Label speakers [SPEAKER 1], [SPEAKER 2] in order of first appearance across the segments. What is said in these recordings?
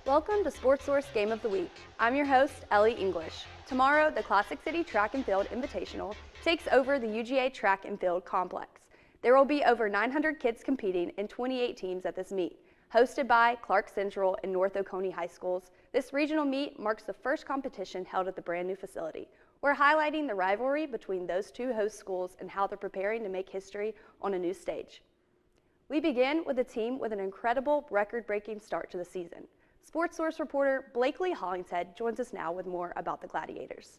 [SPEAKER 1] Welcome to Sports Source Game of the Week. I'm your host, Ellie English. Tomorrow, the Classic City Track and Field Invitational takes over the UGA Track and Field Complex. There will be over 900 kids competing in 28 teams at this meet. Hosted by Clarke Central and North Oconee High Schools, this regional meet marks the first competition held at the brand new facility. We're highlighting the rivalry between those two host schools and how they're preparing to make history on a new stage. We begin with a team with an incredible record-breaking start to the season. Sports Source reporter Blakely Hollingshead joins us now with more about the Gladiators.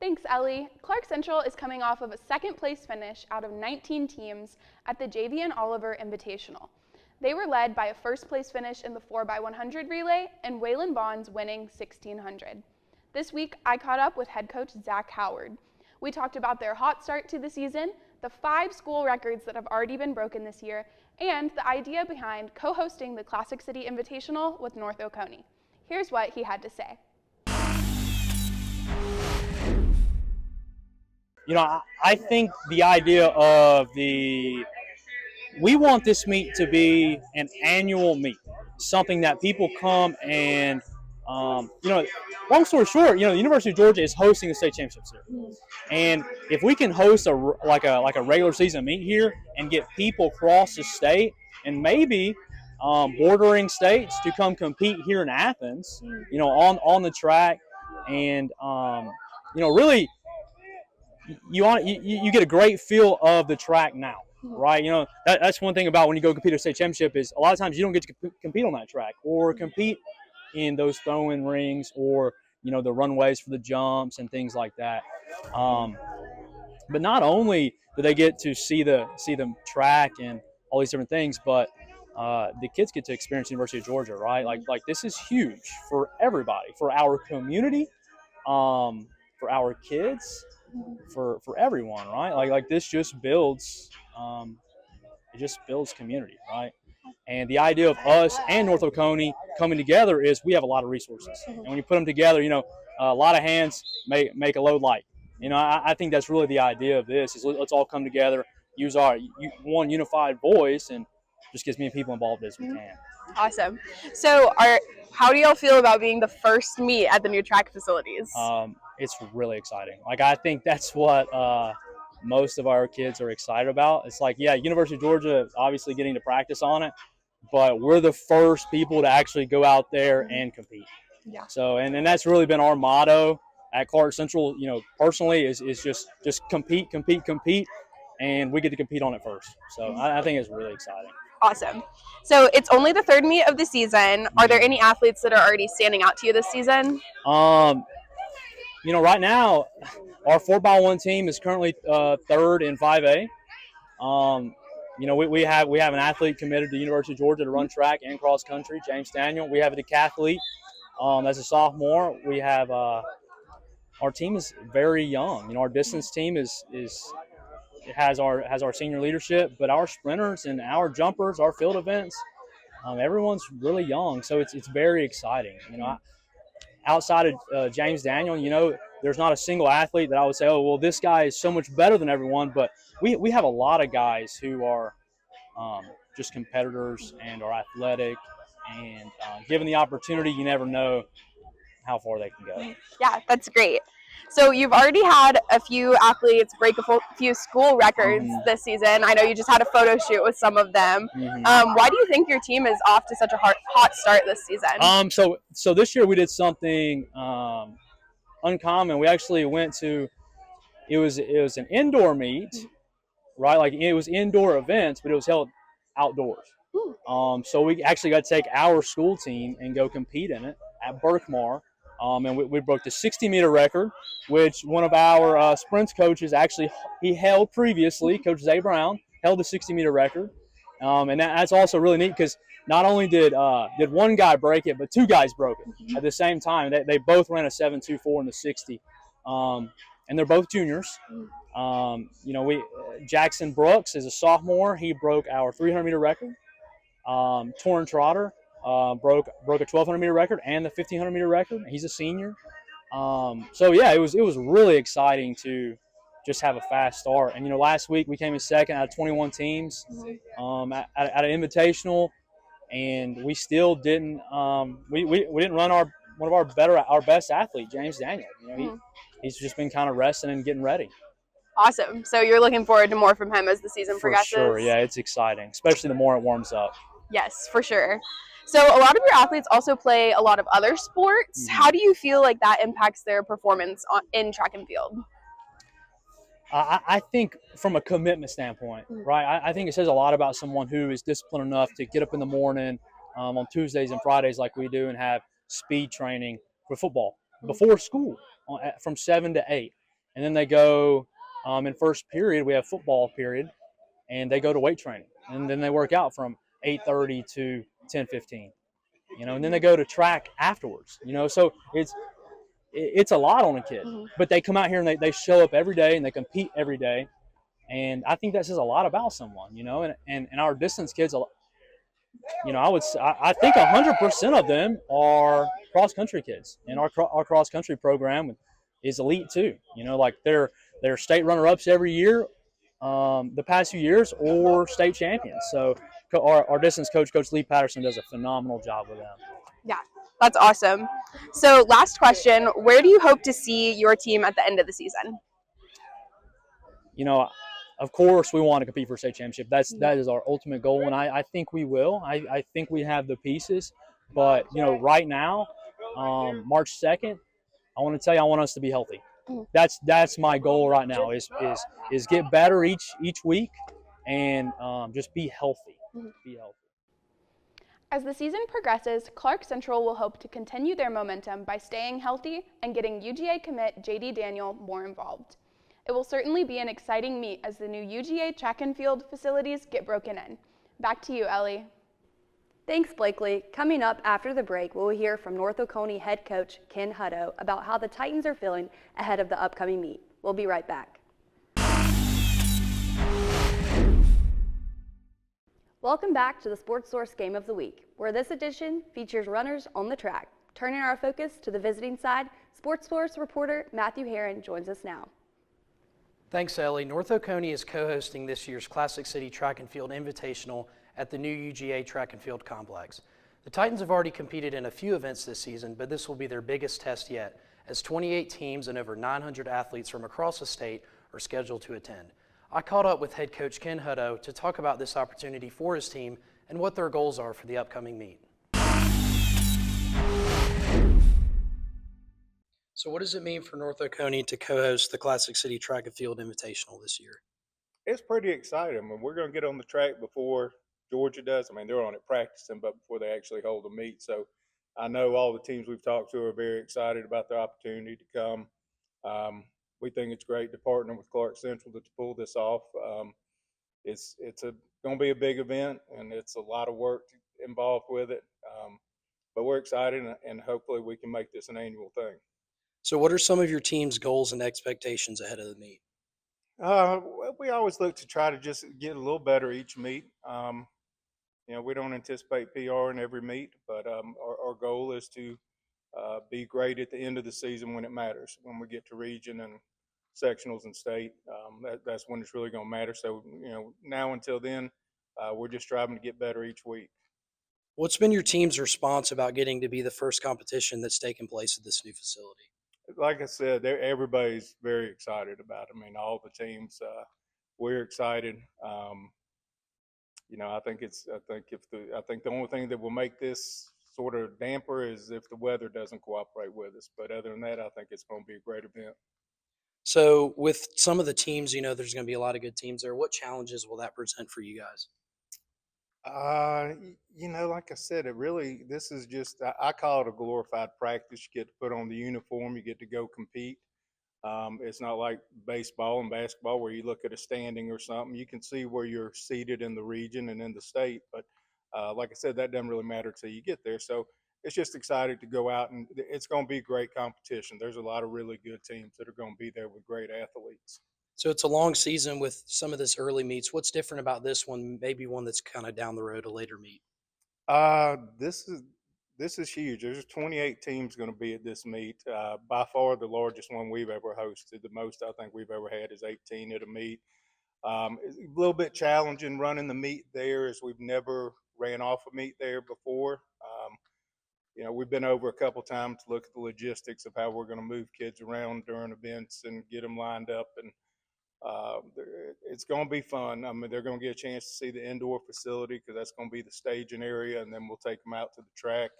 [SPEAKER 2] Thanks, Ellie. Clarke Central is coming off of a second-place finish out of 19 teams at the Javian Oliver Invitational. They were led by a first-place finish in the 4x100 relay and Waylon Bonds winning 1600. This week, I caught up with head coach Zach Howard. We talked about their hot start to the season, the 5 school records that have already been broken this year, and the idea behind co-hosting the Classic City Invitational with North Oconee. Here's what he had to say.
[SPEAKER 3] You know, I think the idea of we want this meet to be an annual meet, something that people come and, long story short, the University of Georgia is hosting the state championships here. And if we can host a regular season meet here and get people across the state and maybe bordering states to come compete here in Athens, on the track, and really you get a great feel of the track now, right? That's one thing about when you go compete at a state championship is a lot of times you don't get to compete on that track or compete in those throwing rings or the runways for the jumps and things like that. But not only do they get to see the track and all these different things, but the kids get to experience the University of Georgia, right? Like this is huge for everybody, for our community, for our kids, for everyone, right? Like this just builds community, right? And the idea of us and North Oconee coming together is we have a lot of resources. And when you put them together, a lot of hands make a load light. I think that's really the idea of this is let's all come together, use our one unified voice, and just get as many people involved as we can.
[SPEAKER 2] Awesome. So how do y'all feel about being the first meet at the new track facilities?
[SPEAKER 3] It's really exciting. I think that's what most of our kids are excited about. It's University of Georgia obviously getting to practice on it, but we're the first people to actually go out there and compete.
[SPEAKER 2] Yeah.
[SPEAKER 3] So, and that's really been our motto at Clarke Central, personally is just compete, and we get to compete on it first. So I think it's really exciting.
[SPEAKER 2] Awesome. So it's only the third meet of the season. Are there any athletes that are already standing out to you this season?
[SPEAKER 3] Right now, our 4x1 team is currently third in 5A. We have an athlete committed to the University of Georgia to run track and cross country, James Daniel. We have a decathlete as a sophomore. We have our team is very young. Our distance team has our senior leadership, but our sprinters and our jumpers, our field events, everyone's really young. So it's very exciting. Outside of James Daniel, there's not a single athlete that I would say, oh, well, this guy is so much better than everyone. But we have a lot of guys who are just competitors and are athletic. And given the opportunity, you never know how far they can go.
[SPEAKER 2] Yeah, that's great. So you've already had a few athletes break a few school records this season. I know you just had a photo shoot with some of them. Why do you think your team is off to such a hot start this season?
[SPEAKER 3] So this year we did something uncommon. We actually went to it was an indoor meet, right? It was indoor events, but it was held outdoors. So we actually got to take our school team and go compete in it at Berkmar. And we broke the 60-meter record, which one of our sprints coaches he held previously. Coach Zay Brown held the 60-meter record, and that's also really neat because not only did one guy break it, but 2 guys broke it at the same time. They both ran a 7.24 in the 60, and they're both juniors. Jackson Brooks is a sophomore. He broke our 300-meter record. Torrin Trotter broke a 1,200-meter record and the 1,500-meter record. He's a senior. It was really exciting to just have a fast start. And last week we came in second out of 21 teams at an invitational, and we still didn't we didn't run our best athlete, James Daniel. He's just been kind of resting and getting ready.
[SPEAKER 2] Awesome. So you're looking forward to more from him as the season
[SPEAKER 3] For
[SPEAKER 2] progresses?
[SPEAKER 3] sure, yeah, it's exciting, especially the more it warms up.
[SPEAKER 2] Yes, for sure. So a lot of your athletes also play a lot of other sports. How do you feel like that impacts their performance in track and field?
[SPEAKER 3] I think from a commitment standpoint, right, I think it says a lot about someone who is disciplined enough to get up in the morning on Tuesdays and Fridays like we do and have speed training for football before school from 7 to 8. And then they go in first period, we have football period, and they go to weight training. And then they work out from 8:30 to 10:15, and then they go to track afterwards, so it's a lot on a kid, but they come out here and they show up every day and they compete every day. And I think that says a lot about someone, and our distance kids, I think 100% of them are cross country kids, and our cross country program is elite too. Like they're state runner ups every year, the past few years, or state champions. So our distance coach, Coach Lee Patterson, does a phenomenal job with them.
[SPEAKER 2] Yeah, that's awesome. So last question, where do you hope to see your team at the end of the season?
[SPEAKER 3] Of course, we want to compete for state championship. That is our ultimate goal, and I think we will. I think we have the pieces, but right now, March 2nd, I want to tell you, I want us to be healthy. That's my goal right now. Is get better each week, and just be healthy. Be healthy.
[SPEAKER 2] As the season progresses, Clarke Central will hope to continue their momentum by staying healthy and getting UGA commit JD Daniel more involved. It will certainly be an exciting meet as the new UGA track and field facilities get broken in. Back to you, Ellie.
[SPEAKER 1] Thanks, Blakely. Coming up after the break, we'll hear from North Oconee head coach Ken Hutto about how the Titans are feeling ahead of the upcoming meet. We'll be right back. Welcome back to the Sports Source Game of the Week, where this edition features runners on the track. Turning our focus to the visiting side, Sports Source reporter Matthew Herron joins us now.
[SPEAKER 4] Thanks, Ellie. North Oconee is co-hosting this year's Classic City Track and Field Invitational at the new UGA Track and Field Complex. The Titans have already competed in a few events this season, but this will be their biggest test yet, as 28 teams and over 900 athletes from across the state are scheduled to attend. I caught up with head coach Ken Hutto to talk about this opportunity for his team and what their goals are for the upcoming meet. So what does it mean for North Oconee to co-host the Classic City Track and Field Invitational this year?
[SPEAKER 5] It's pretty exciting. I mean, we're going to get on the track before Georgia does. I mean, they're on it practicing, but before they actually hold a meet. So I know all the teams we've talked to are very excited about the opportunity to come. We think it's great to partner with Clarke Central to pull this off. It's going to be a big event, and it's a lot of work involved with it. But we're excited, and hopefully we can make this an annual thing.
[SPEAKER 4] So what are some of your team's goals and expectations ahead of the meet?
[SPEAKER 5] We always look to try to just get a little better each meet. We don't anticipate PR in every meet, but our goal is to be great at the end of the season when it matters, when we get to region and sectionals and state. That's when it's really going to matter. So, now until then, we're just striving to get better each week.
[SPEAKER 4] What's been your team's response about getting to be the first competition that's taken place at this new facility?
[SPEAKER 5] Like I said, everybody's very excited about it. I mean, all the teams, we're excited. I think the only thing that will make this sort of damper is if the weather doesn't cooperate with us. But other than that, I think it's going to be a great event.
[SPEAKER 4] So with some of the teams, there's going to be a lot of good teams there. What challenges will that present for you guys?
[SPEAKER 5] Like I said, this is just, I call it a glorified practice. You get to put on the uniform, you get to go compete. It's not like baseball and basketball where you look at a standing or something. You can see where you're seated in the region and in the state. But like I said, that doesn't really matter till you get there. So it's just excited to go out, and it's going to be great competition. There's a lot of really good teams that are going to be there with great athletes.
[SPEAKER 4] So it's a long season with some of this early meets. What's different about this one, maybe one that's kind of down the road, a later meet?
[SPEAKER 5] This is huge. There's 28 teams going to be at this meet. By far the largest one we've ever hosted. The most I think we've ever had is 18 at a meet. It's a little bit challenging running the meet there, as we've never ran off a meet there before. We've been over a couple times to look at the logistics of how we're going to move kids around during events and get them lined up. And it's going to be fun. I mean, they're going to get a chance to see the indoor facility because that's going to be the staging area, and then we'll take them out to the track.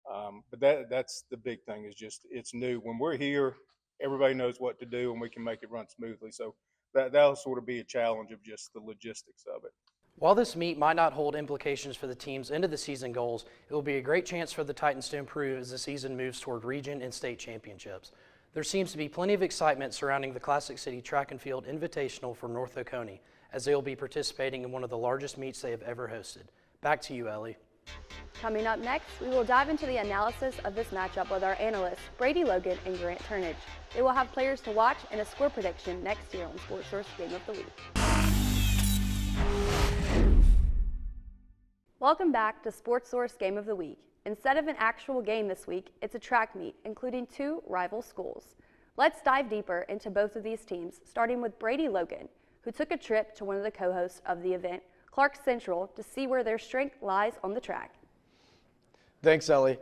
[SPEAKER 5] But that's the big thing is just it's new. When we're here, everybody knows what to do, and we can make it run smoothly. So that'll sort of be a challenge of just the logistics of it.
[SPEAKER 4] While this meet might not hold implications for the team's end of the season goals, it will be a great chance for the Titans to improve as the season moves toward region and state championships. There seems to be plenty of excitement surrounding the Classic City Track and Field Invitational for North Oconee, as they will be participating in one of the largest meets they have ever hosted. Back to you, Ellie.
[SPEAKER 1] Coming up next, we will dive into the analysis of this matchup with our analysts, Brady Logan and Grant Turnage. They will have players to watch and a score prediction next year on SportsSource Game of the Week. Welcome back to SportsSource Game of the Week. Instead of an actual game this week, it's a track meet, including two rival schools. Let's dive deeper into both of these teams, starting with Brady Logan, who took a trip to one of the co-hosts of the event, Clarke Central, to see where their strength lies on the track.
[SPEAKER 6] Thanks, Ellie.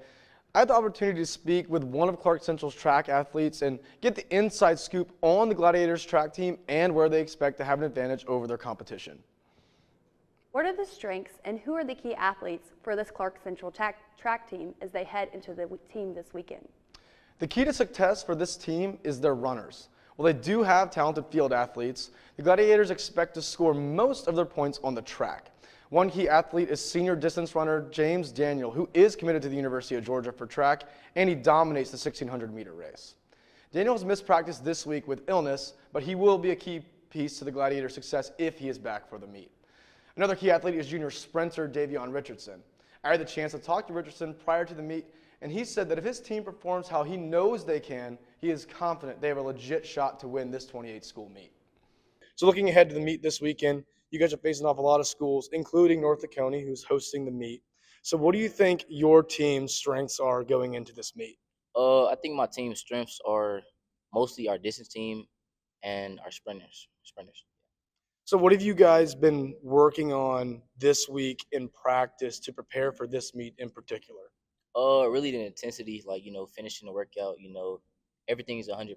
[SPEAKER 6] I had the opportunity to speak with one of Clarke Central's track athletes and get the inside scoop on the Gladiators track team and where they expect to have an advantage over their competition.
[SPEAKER 1] What are the strengths and who are the key athletes for this Clarke Central track team as they head into the team this weekend?
[SPEAKER 6] The key to success for this team is their runners. While they do have talented field athletes, the Gladiators expect to score most of their points on the track. One key athlete is senior distance runner James Daniel, who is committed to the University of Georgia for track, and he dominates the 1,600-meter race. Daniel has missed practice this week with illness, but he will be a key piece to the Gladiators' success if he is back for the meet. Another key athlete is junior sprinter Davion Richardson. I had the chance to talk to Richardson prior to the meet, and he said that if his team performs how he knows they can, he is confident they have a legit shot to win this 28-school meet. So looking ahead to the meet this weekend, you guys are facing off a lot of schools, including North Oconee, who's hosting the meet. So what do you think your team's strengths are going into this meet?
[SPEAKER 7] I think my team's strengths are mostly our distance team and our sprinters.
[SPEAKER 6] So what have you guys been working on this week in practice to prepare for this meet in particular?
[SPEAKER 7] Really the intensity, finishing the workout, everything is 100%.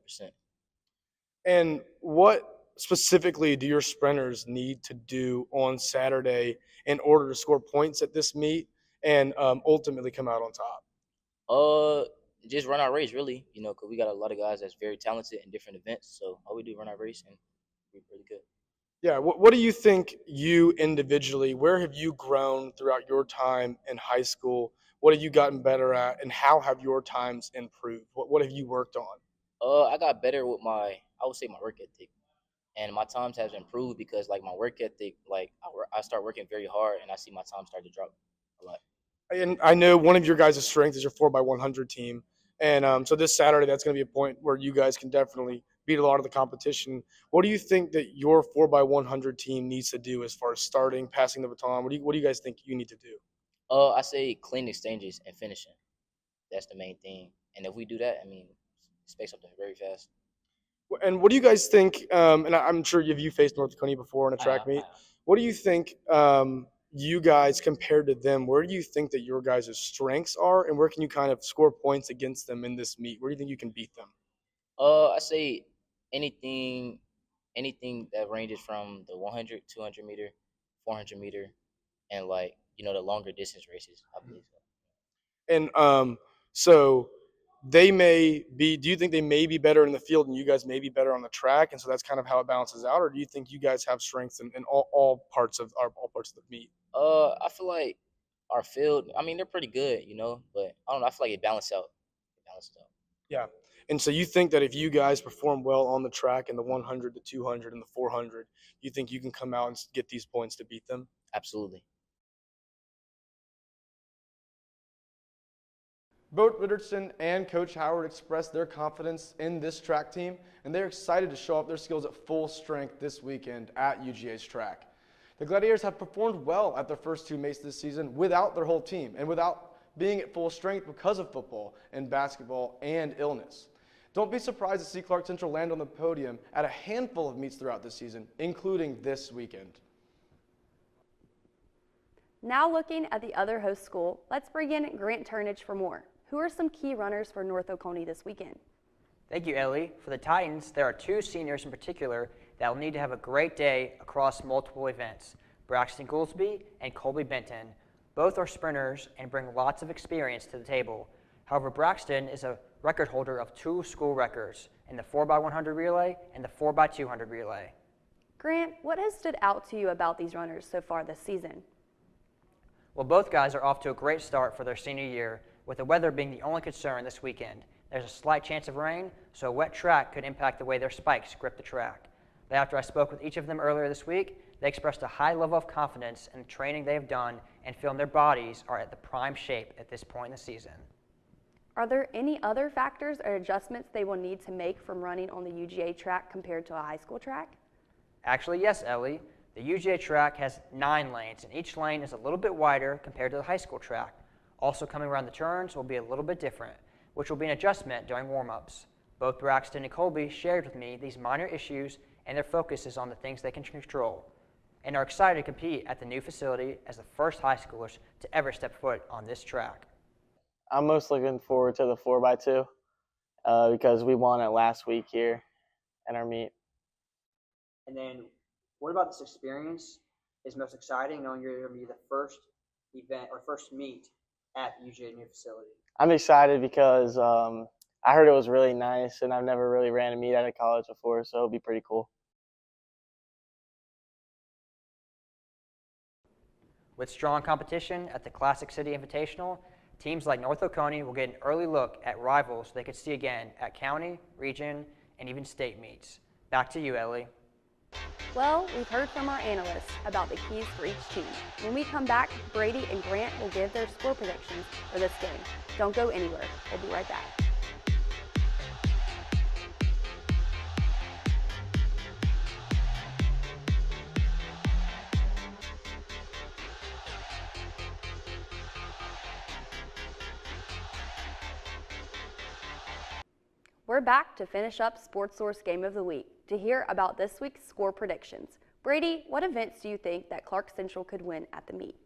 [SPEAKER 6] And what specifically do your sprinters need to do on Saturday in order to score points at this meet and ultimately come out on top?
[SPEAKER 7] Just run our race, really, because we got a lot of guys that's very talented in different events. So all we do run our race and we're pretty good.
[SPEAKER 6] Yeah, what do you think you individually, where have you grown throughout your time in high school? What have you gotten better at, and how have your times improved? What have you worked on?
[SPEAKER 7] I got better with I would say my work ethic. And my times has improved because, my work ethic, I start working very hard, and I see my time start to drop a lot.
[SPEAKER 6] And I know one of your guys' strengths is your 4x100 team. And so this Saturday, that's going to be a point where you guys can definitely beat a lot of the competition. What do you think that your 4x100 team needs to do as far as starting, passing the baton? What do you guys think you need to do?
[SPEAKER 7] I say clean exchanges and finishing. That's the main thing. And if we do that, expect something very fast.
[SPEAKER 6] And what do you guys think, and I'm sure you faced North Oconee before in a track meet. What do you think you guys compared to them, where do you think that your guys' strengths are, and where can you kind of score points against them in this meet? Where do you think you can beat them?
[SPEAKER 7] I say anything that ranges from the 100, 200 meter, 400 meter, and the longer distance races, I believe so.
[SPEAKER 6] And so they may be, do you think they may be better in the field and you guys may be better on the track, and so that's kind of how it balances out, or do you think you guys have strengths in all parts of the meet?
[SPEAKER 7] I feel like our field, they're pretty good, but I don't know, I feel like it balances out.
[SPEAKER 6] Yeah. And so you think that if you guys perform well on the track in the 100, the 200, and the 400, you think you can come out and get these points to beat them?
[SPEAKER 7] Absolutely.
[SPEAKER 6] Both Richardson and Coach Howard expressed their confidence in this track team, and they're excited to show off their skills at full strength this weekend at UGA's track. The Gladiators have performed well at their first two meets this season without their whole team and without being at full strength because of football and basketball and illness. Don't be surprised to see Clarke Central land on the podium at a handful of meets throughout this season, including this weekend.
[SPEAKER 1] Now looking at the other host school, let's bring in Grant Turnage for more. Who are some key runners for North Oconee this weekend?
[SPEAKER 8] Thank you, Ellie. For the Titans, there are two seniors in particular that will need to have a great day across multiple events, Braxton Goolsby and Colby Benton. Both are sprinters and bring lots of experience to the table. However, Braxton is a record holder of two school records in the 4x100 relay and the 4x200 relay.
[SPEAKER 1] Grant, what has stood out to you about these runners so far this season?
[SPEAKER 8] Well, both guys are off to a great start for their senior year, with the weather being the only concern this weekend. There's a slight chance of rain, so a wet track could impact the way their spikes grip the track. But after I spoke with each of them earlier this week, they expressed a high level of confidence in the training they have done and feeling their bodies are at the prime shape at this point in the season.
[SPEAKER 1] Are there any other factors or adjustments they will need to make from running on the UGA track compared to a high school track?
[SPEAKER 8] Actually, yes, Ellie. The UGA track has 9 lanes, and each lane is a little bit wider compared to the high school track. Also coming around the turns will be a little bit different, which will be an adjustment during warm-ups. Both Braxton and Colby shared with me these minor issues, and their focus is on the things they can control, and are excited to compete at the new facility as the first high schoolers to ever step foot on this track.
[SPEAKER 9] I'm most looking forward to the 4x2 because we won it last week here at our meet.
[SPEAKER 8] And then, what about this experience is most exciting, knowing you're going to be the first event or first meet at the UGA new facility?
[SPEAKER 9] I'm excited because I heard it was really nice, and I've never really ran a meet at a college before, so it'll be pretty cool.
[SPEAKER 8] With strong competition at the Classic City Invitational, teams like North Oconee will get an early look at rivals they could see again at county, region, and even state meets. Back to you, Ellie.
[SPEAKER 1] Well, we've heard from our analysts about the keys for each team. When we come back, Brady and Grant will give their score predictions for this game. Don't go anywhere. We'll be right back. We're back to finish up Sports Source Game of the Week to hear about this week's score predictions. Brady, what events do you think that Clarke Central could win at the meet?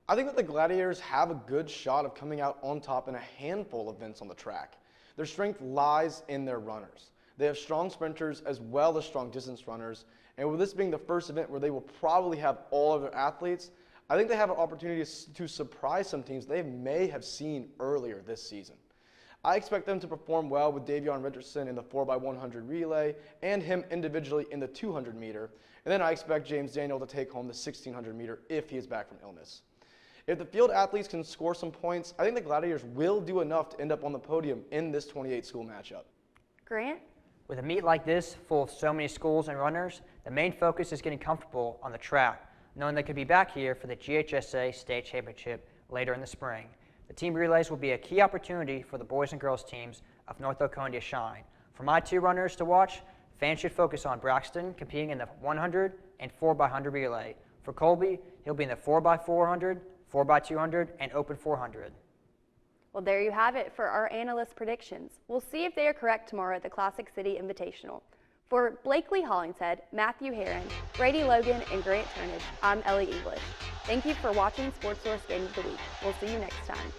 [SPEAKER 6] I think that the Gladiators have a good shot of coming out on top in a handful of events on the track. Their strength lies in their runners. They have strong sprinters as well as strong distance runners, and with this being the first event where they will probably have all of their athletes, I think they have an opportunity to surprise some teams they may have seen earlier this season. I expect them to perform well with Davion Richardson in the 4x100 relay and him individually in the 200 meter. And then I expect James Daniel to take home the 1600 meter if he is back from illness. If the field athletes can score some points, I think the Gladiators will do enough to end up on the podium in this 28 school matchup.
[SPEAKER 1] Grant?
[SPEAKER 8] With a meet like this, full of so many schools and runners, the main focus is getting comfortable on the track, knowing they could be back here for the GHSA State Championship later in the spring. The team relays will be a key opportunity for the boys and girls teams of North Oconee to shine. For my two runners to watch, fans should focus on Braxton competing in the 100 and 4x100 relay. For Colby, he'll be in the 4x400, 4x200, and open 400.
[SPEAKER 1] Well, there you have it for our analyst predictions. We'll see if they are correct tomorrow at the Classic City Invitational. For Blakely Hollingshead, Matthew Herron, Brady Logan, and Grant Turnage, I'm Ellie English. Thank you for watching Sports Source Game of the Week. We'll see you next time.